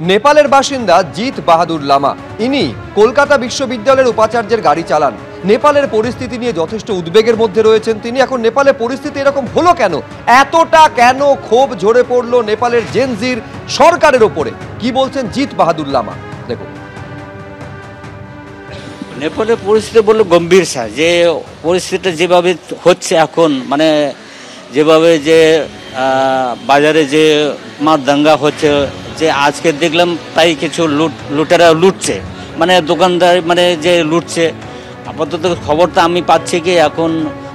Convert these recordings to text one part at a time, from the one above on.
নেপালের বাসিন্দা জিত বাহাদুর লামা ইনি কলকাতা বিশ্ববিদ্যালয়ের উপাচার্যের গাড়ি চালান। নেপালের পরিস্থিতি নিয়ে যথেষ্ট উদ্বেগের মধ্যে রয়েছেন তিনি। এখন নেপালের পরিস্থিতি এরকম হলো কেন, এতটা কেন ক্ষোভ ঝরে পড়লো নেপালের জেনজির সরকারের ওপরে, কি বলছেন জিত বাহাদুর লামা দেখুন। নেপালের পরিস্থিতি বললো গম্ভীর স্যার, যে পরিস্থিতিটা যেভাবে হচ্ছে এখন, মানে যেভাবে যে বাজারে যে মার দাঙ্গা হচ্ছে, যে আজকে দেখলাম তাই কিছু লুটেরা লুটছে, মানে দোকানদার মানে যে লুটছে। আপাতত খবরটা আমি পাচ্ছি কি এখন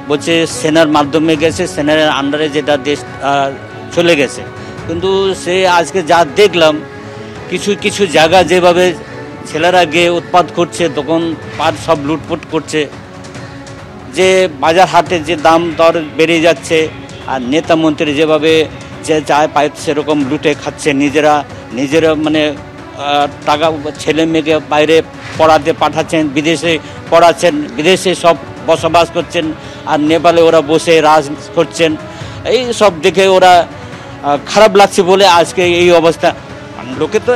বলছে সেনার মাধ্যমে গেছে, সেনার আন্ডারে যেটা দেশ চলে গেছে। কিন্তু সে আজকে যা দেখলাম কিছু কিছু জায়গা যেভাবে ছেলেরা গিয়ে উৎপাত করছে, দোকান পাট সব লুটপুট করছে, যে বাজার হাটে যে দাম দর বেড়ে যাচ্ছে, আর নেতা মন্ত্রী যেভাবে যে চায় পায় সেরকম লুটে খাচ্ছে, নিজেরা মানে টাকা ছেলে মেয়েকে বাইরে পড়াতে পাঠাচ্ছেন, বিদেশে পড়াচ্ছেন, বিদেশে সব বসবাস করছেন, আর নেপালে ওরা বসে রাজ করছেন। এই সব দেখে ওরা খারাপ লাগছে বলে আজকে এই অবস্থা। লোকে তো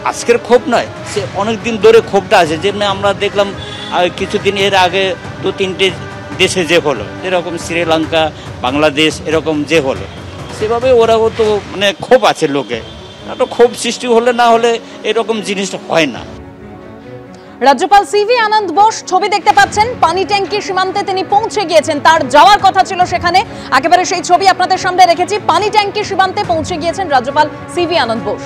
আজকের ক্ষোভ নয়, সে অনেক দিন ধরে ক্ষোভটা আছে। যেমনি আমরা দেখলাম কিছুদিন এর আগে 2-3টে দেশে যে হলো, যেরকম শ্রীলঙ্কা, বাংলাদেশ, এরকম যে হলো, সেভাবে ওরাও তো মানে ক্ষোভ আছে লোকে। তো ক্ষোভ সৃষ্টি হলে না হলে এরকম জিনিসটা হয় না। রাজ্যপাল সিভি আনন্দ বোস ছবি দেখতে পাচ্ছেন, পানি ট্যাঙ্কি সীমান্তে তিনি পৌঁছে গিয়েছেন, তার যাওয়ার কথা ছিল সেখানে, একেবারে সেই ছবি আপনাদের সামনে রেখেছি। পানি ট্যাঙ্কি সীমান্তে পৌঁছে গিয়েছেন রাজ্যপাল সিভি আনন্দ বোস।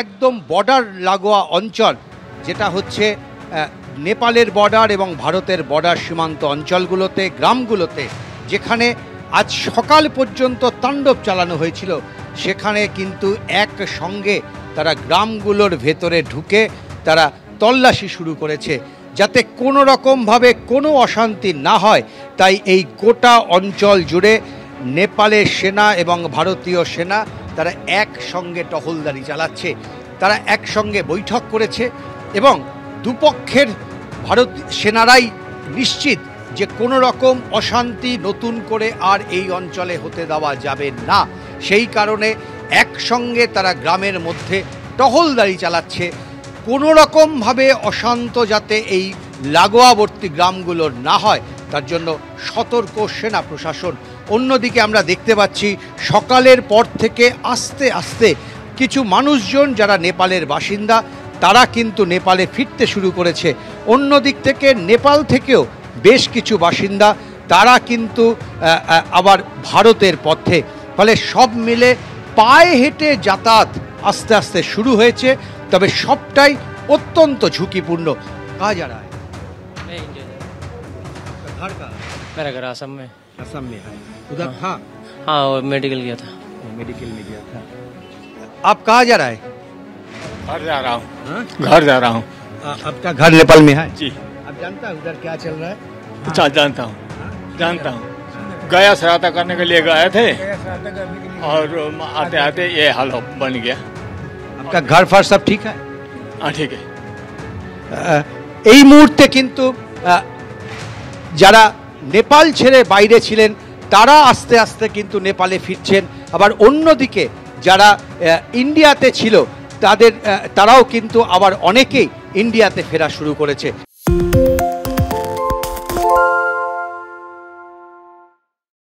একদম বর্ডার লাগোয়া অঞ্চল, যেটা হচ্ছে নেপালের বর্ডার এবং ভারতের বর্ডার সীমান্ত অঞ্চলগুলোতে, গ্রামগুলোতে, যেখানে আজ সকাল পর্যন্ত তাণ্ডব চালানো হয়েছিল, সেখানে কিন্তু একসঙ্গে তারা গ্রামগুলোর ভেতরে ঢুকে তারা তল্লাশি শুরু করেছে, যাতে কোনো রকমভাবে কোনো অশান্তি না হয়। তাই এই গোটা অঞ্চল জুড়ে নেপালের সেনা এবং ভারতীয় সেনা তারা একসঙ্গে টহলদারি চালাচ্ছে, তারা একসঙ্গে বৈঠক করেছে এবং দুপক্ষের ভারত সেনারাই নিশ্চিত যে কোনো রকম অশান্তি নতুন করে আর এই অঞ্চলে হতে দেওয়া যাবে না। সেই কারণে একসঙ্গে তারা গ্রামের মধ্যে টহলদারি চালাচ্ছে, কোনো রকমভাবে অশান্ত যাতে এই লাগোয়াবর্তী গ্রামগুলোর না হয় তার জন্য সতর্ক সেনা প্রশাসন। অন্যদিকে আমরা দেখতে পাচ্ছি সকালের পর থেকে আস্তে আস্তে কিছু মানুষজন যারা নেপালের বাসিন্দা তারা কিন্তু নেপালে ফিরতে শুরু করেছে। অন্যদিক থেকে নেপাল থেকেও বেশ কিছু বাসিন্দা তারা কিন্তু আবার ভারতের পথে, ফলে সব মিলে পায়ে হেঁটে যাতায়াত আস্তে আস্তে শুরু হয়েছে, তবে সবটাই অত্যন্ত ঝুঁকিপূর্ণ। कहाँ जा रहा है? मैं इंडिया जा घर का? मेरा घर असम में। असम में है। उधर था? हाँ वो मेडिकल गया था। मेडिकल में गया था। आप कहाँ जा रहा है? घर जा रहा हूँ। घर जा रहा हूँ। आपका घर नेपाल में है? जी। आप जानता है उधर क्या चल रहा है? अच्छा जानता हूँ, जानता हूँ। गया सहायता करने के लिए गए थे और आते आते ये हाल बन गया। आपका घर फर सब ठीक है? हाँ ठीक है। এই মুহূর্তে কিন্তু যারা নেপাল ছেড়ে বাইরে ছিলেন তারা আস্তে আস্তে কিন্তু নেপালে ফিরছেন, আবার অন্যদিকে যারা ইন্ডিয়াতে ছিল তারাও কিন্তু আবার অনেকেই ইন্ডিয়াতে ফেরা শুরু করেছে।